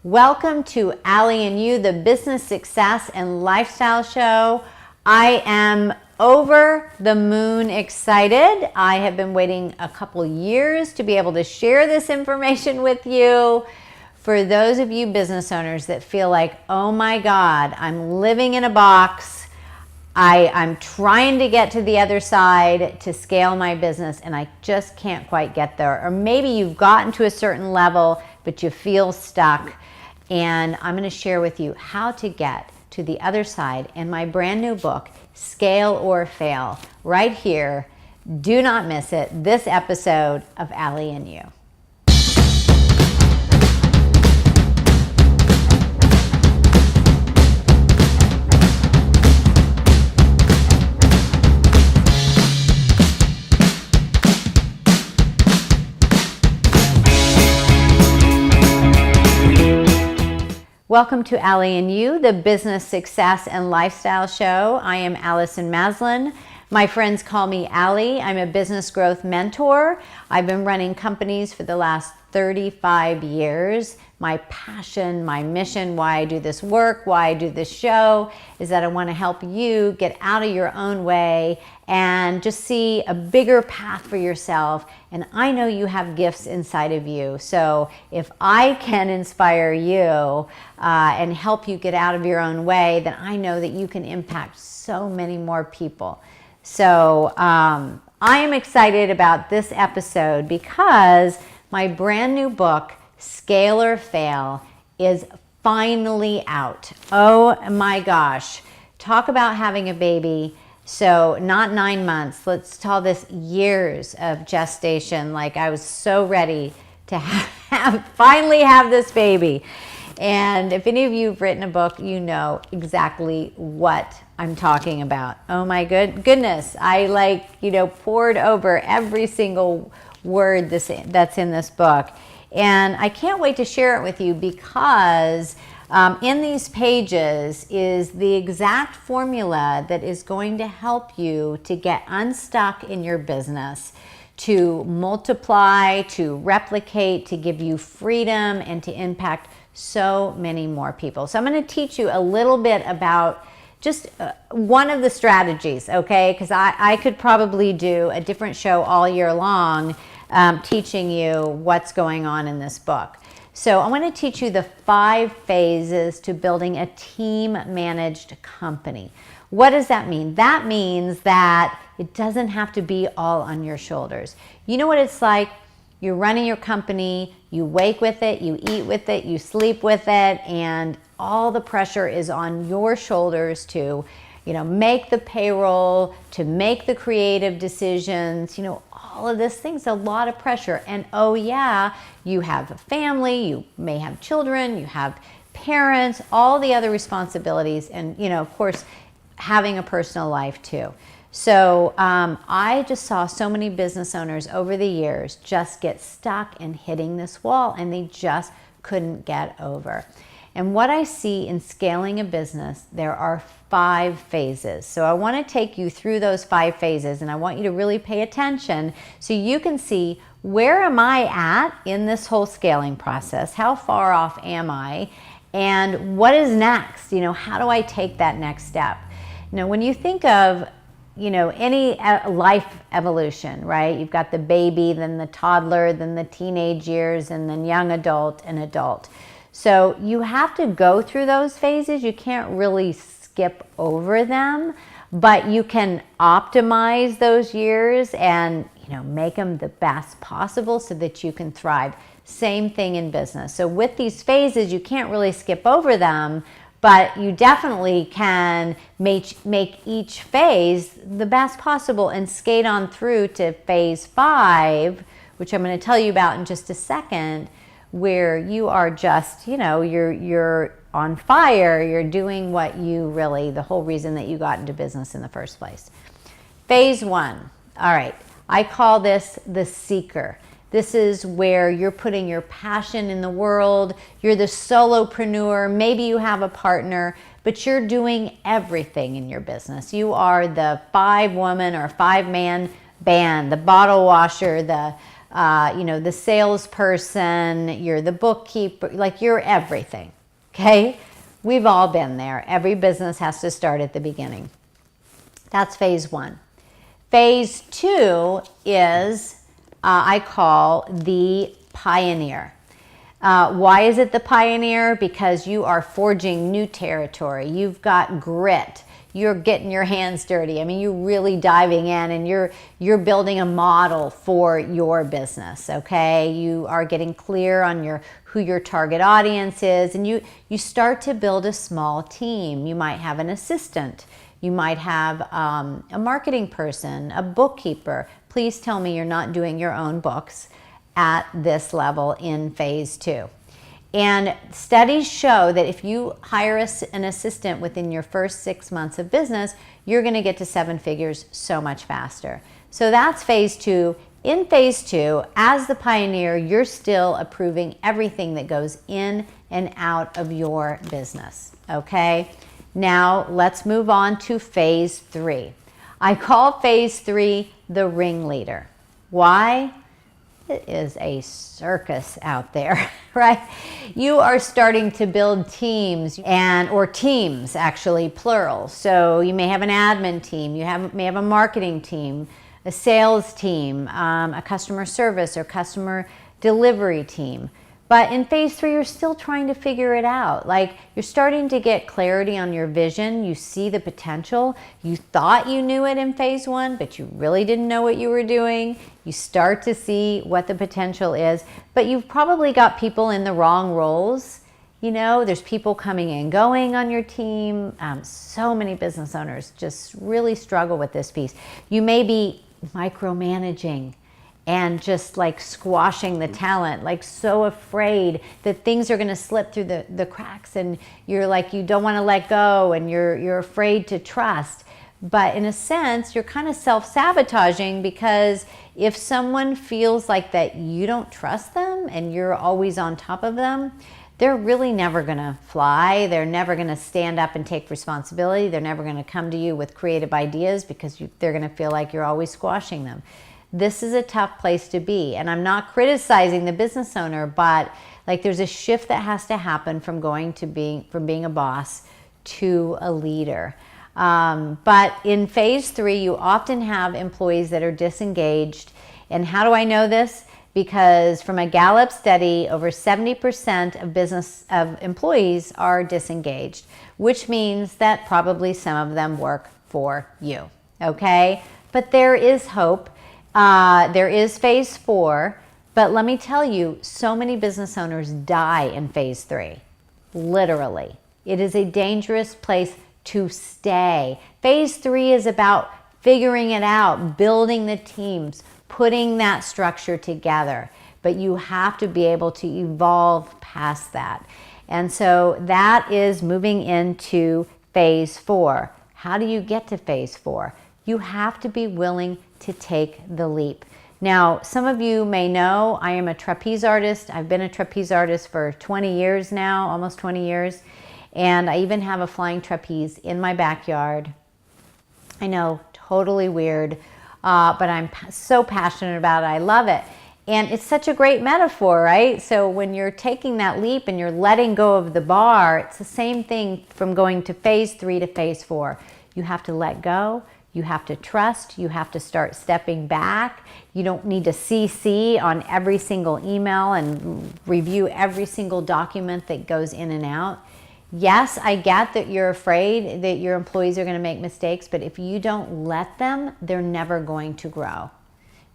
Welcome to Allie You, the business success and lifestyle show. I am over the moon excited. I have been waiting a couple years to be able to share this information with you. For those of you business owners that feel like, oh my God, I'm living in a box. I'm trying to get to the other side to scale my business and I just can't quite get there. Or maybe you've gotten to a certain level, but you feel stuck. And I'm going to share with you how to get to the other side in my brand new book, Scale or Fail, right here. Do not miss it. This episode of Allie and You. Welcome to Allie and You, the business success and lifestyle show. I am Allison Maslan. My friends call me Allie. I'm a business growth mentor. I've been running companies for the last 35 years. My passion, my mission, why I do this work, why I do this show, is that I want to help you get out of your own way and just see a bigger path for yourself. And I know you have gifts inside of you. So if I can inspire you and help you get out of your own way, then I know that you can impact so many more people. So I am excited about this episode because my brand new book, Scale or Fail, is finally out. Oh my gosh. Talk about having a baby. So not 9 months, let's call this years of gestation. Like I was so ready to finally have this baby. And if any of you have written a book, you know exactly what I'm talking about. Oh my goodness. I poured over every single word that's in this book. And I can't wait to share it with you because in these pages is the exact formula that is going to help you to get unstuck in your business, to multiply, to replicate, to give you freedom, and to impact so many more people. So I'm going to teach you a little bit about just one of the strategies, okay? Because I could probably do a different show all year long teaching you what's going on in this book. So I'm going to teach you the 5 phases to building a team-managed company. What does that mean? That means that it doesn't have to be all on your shoulders. You know what it's like? You're running your company, you wake with it, you eat with it, you sleep with it, and all the pressure is on your shoulders to, make the payroll, to make the creative decisions, all of this thing's a lot of pressure. And oh yeah, you have a family, you may have children, you have parents, all the other responsibilities, and of course, having a personal life too. So I just saw so many business owners over the years just get stuck in hitting this wall and they just couldn't get over. And what I see in scaling a business, there are 5 phases. So I want to take you through those 5 phases and I want you to really pay attention so you can see where am I at in this whole scaling process? How far off am I? And what is next? How do I take that next step? Now, when you think of any life evolution, right? You've got the baby, then the toddler, then the teenage years, and then young adult and adult. So you have to go through those phases. You can't really skip over them, but you can optimize those years and make them the best possible so that you can thrive. Same thing in business. So with these phases, you can't really skip over them, but you definitely can make each phase the best possible and skate on through to phase 5, which I'm going to tell you about in just a second, where you are just, you're on fire, you're doing what you really, the whole reason that you got into business in the first place. Phase 1, all right, I call this the seeker. This is where you're putting your passion in the world. You're the solopreneur. Maybe you have a partner, but you're doing everything in your business. You are the 5-woman or 5-man band, the bottle washer, the the salesperson, you're the bookkeeper, like you're everything, okay? We've all been there. Every business has to start at the beginning. That's phase 1. Phase 2 is, I call the pioneer. Why is it the pioneer? Because you are forging new territory. You've got grit. You're getting your hands dirty. I mean, you're really diving in, and you're building a model for your business, okay? You are getting clear on who your target audience is, and you start to build a small team. You might have an assistant. You might have a marketing person, a bookkeeper. Please tell me you're not doing your own books at this level in phase 2. And studies show that if you hire an assistant within your first 6 months of business, you're going to get to 7 figures so much faster. So that's phase 2. In phase 2, as the pioneer, you're still approving everything that goes in and out of your business, okay? Now let's move on to phase 3. I call phase 3 the ringleader. Why? It is a circus out there, right? You are starting to build teams, or teams actually, plural. So you may have an admin team, may have a marketing team, a sales team, a customer service or customer delivery team. But in phase 3, you're still trying to figure it out. Like, you're starting to get clarity on your vision. You see the potential. You thought you knew it in phase 1, but you really didn't know what you were doing. You start to see what the potential is, but you've probably got people in the wrong roles. There's people coming and going on your team. So many business owners just really struggle with this piece. You may be micromanaging and just like squashing the talent, like so afraid that things are going to slip through the cracks, and you're like, you don't want to let go, and you're afraid to trust. But in a sense, you're kind of self-sabotaging, because if someone feels like that you don't trust them and you're always on top of them, they're really never going to fly. They're never going to stand up and take responsibility. They're never going to come to you with creative ideas, because they're going to feel like you're always squashing them. This is a tough place to be. And I'm not criticizing the business owner, but like, there's a shift that has to happen from being a boss to a leader. But in phase 3, you often have employees that are disengaged. And how do I know this? Because from a Gallup study, over 70% of employees are disengaged, which means that probably some of them work for you, okay? But there is hope. There is phase 4, but let me tell you, so many business owners die in phase 3, literally. It is a dangerous place to stay. Phase 3 is about figuring it out, building the teams, putting that structure together, but you have to be able to evolve past that. And so that is moving into phase 4. How do you get to phase 4? You have to be willing to take the leap. Now, some of you may know I am a trapeze artist. I've been a trapeze artist for 20 years now, almost 20 years. And I even have a flying trapeze in my backyard. I know, totally weird, but I'm so passionate about it. I love it. And it's such a great metaphor, right? So when you're taking that leap and you're letting go of the bar, it's the same thing from going to phase 3 to phase 4. You have to let go. You have to trust. You have to start stepping back. You don't need to CC on every single email and review every single document that goes in and out. Yes, I get that you're afraid that your employees are going to make mistakes, but if you don't let them, they're never going to grow.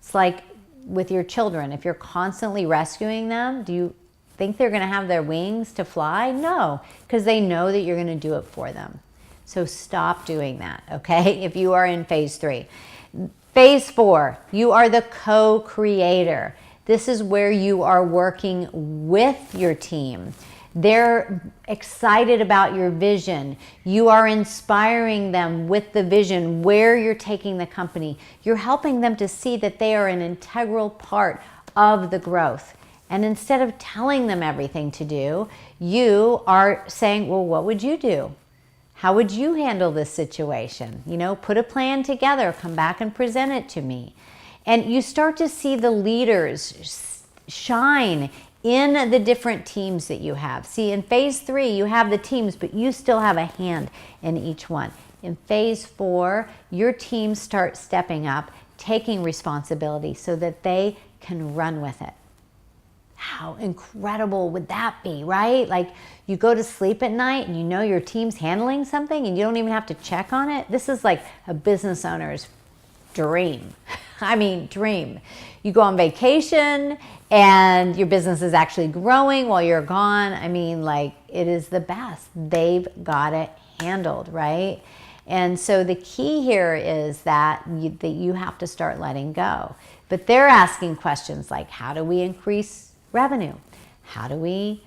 It's like with your children. If you're constantly rescuing them, do you think they're going to have their wings to fly? No, because they know that you're going to do it for them. So stop doing that, okay, if you are in phase 3. Phase 4, you are the co-creator. This is where you are working with your team. They're excited about your vision. You are inspiring them with the vision, where you're taking the company. You're helping them to see that they are an integral part of the growth. And instead of telling them everything to do, you are saying, well, what would you do? How would you handle this situation? Put a plan together, come back and present it to me. And you start to see the leaders shine in the different teams that you have. See, in phase 3, you have the teams, but you still have a hand in each one. In phase 4, your teams start stepping up, taking responsibility so that they can run with it. How incredible would that be, right? Like, you go to sleep at night and you know your team's handling something and you don't even have to check on it. This is like a business owner's dream. I mean, dream. You go on vacation and your business is actually growing while you're gone. I mean, like, it is the best. They've got it handled, right? And so the key here is that you have to start letting go. But they're asking questions like, how do we increase revenue? How do we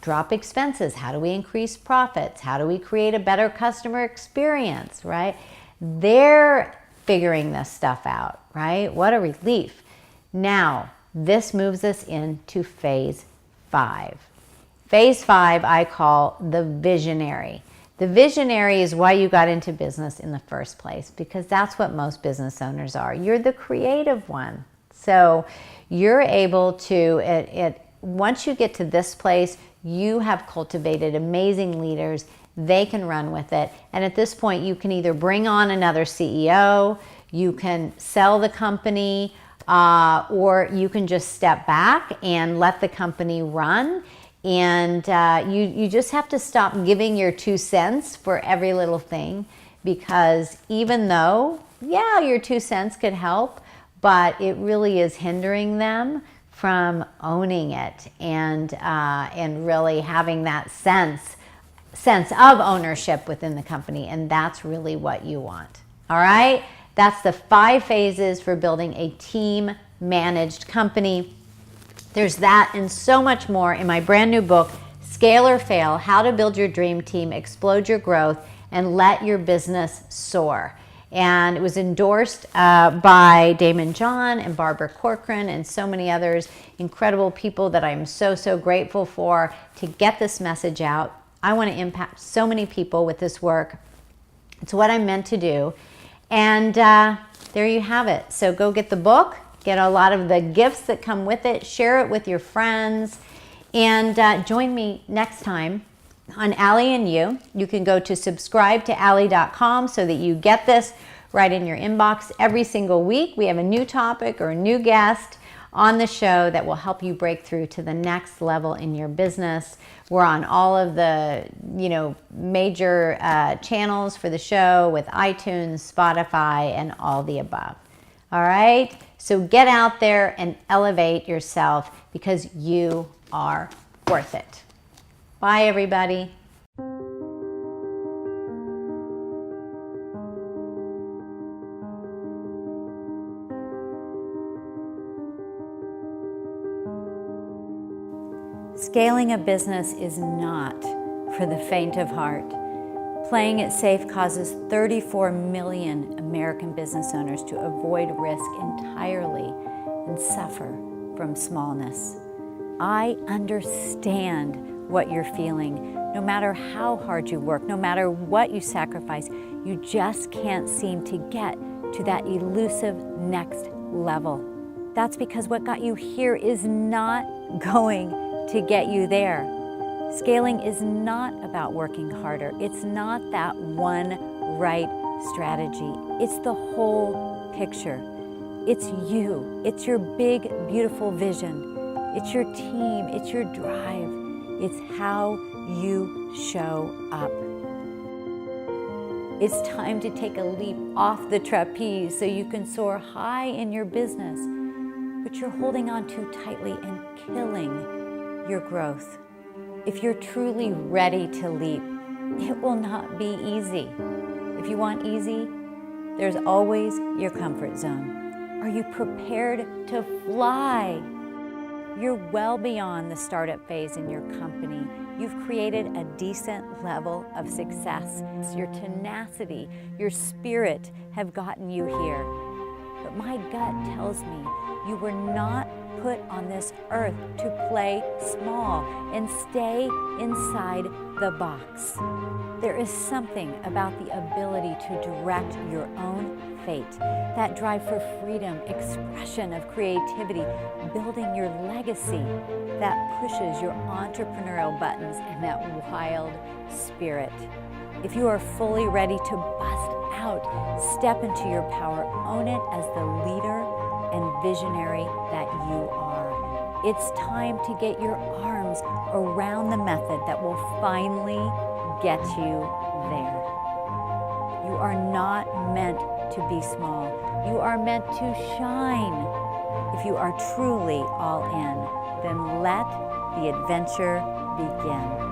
drop expenses? How do we increase profits? How do we create a better customer experience, right? They're figuring this stuff out, right? What a relief. Now, this moves us into phase 5. Phase 5 I call the visionary. The visionary is why you got into business in the first place, because that's what most business owners are. You're the creative one. So you're able to, once you get to this place, you have cultivated amazing leaders. They can run with it. And at this point, you can either bring on another CEO, you can sell the company, or you can just step back and let the company run. And you just have to stop giving your 2 cents for every little thing, because even though, yeah, your 2 cents could help, but it really is hindering them from owning it and really having that sense of ownership within the company. And that's really what you want. All right? That's the 5 phases for building a team-managed company. There's that and so much more in my brand new book, Scale or Fail: How to Build Your Dream Team, Explode Your Growth, and Let Your Business Soar. And it was endorsed by Daymond and Barbara Corcoran and so many others, incredible people that I'm so, so grateful for to get this message out. I want to impact so many people with this work. It's what I'm meant to do. And there you have it. So go get the book, get a lot of the gifts that come with it, share it with your friends, and join me next time on Allie You. You can go to subscribe-to-allie.com so that you get this right in your inbox every single week. We have a new topic or a new guest on the show that will help you break through to the next level in your business. We're on all of the, major channels for the show with iTunes, Spotify, and all the above. All right? So get out there and elevate yourself, because you are worth it. Bye, everybody. Scaling a business is not for the faint of heart. Playing it safe causes 34 million American business owners to avoid risk entirely and suffer from smallness. I understand what you're feeling. No matter how hard you work, no matter what you sacrifice, you just can't seem to get to that elusive next level. That's because what got you here is not going to get you there. Scaling is not about working harder. It's not that one right strategy. It's the whole picture. It's you. It's your big, beautiful vision. It's your team. It's your drive. It's how you show up. It's time to take a leap off the trapeze so you can soar high in your business, but you're holding on too tightly and killing your growth. If you're truly ready to leap, it will not be easy. If you want easy, there's always your comfort zone. Are you prepared to fly? You're well beyond the startup phase in your company. You've created a decent level of success. Your tenacity, your spirit have gotten you here. But my gut tells me you were not put on this earth to play small and stay inside the box. There is something about the ability to direct your own fate, that drive for freedom, expression of creativity, building your legacy, that pushes your entrepreneurial buttons and that wild spirit. If you are fully ready to bust out, step into your power, own it as the leader and visionary that you are. It's time to get your arms around the method that will finally get you there. You are not meant to be small. You are meant to shine. If you are truly all in, then let the adventure begin.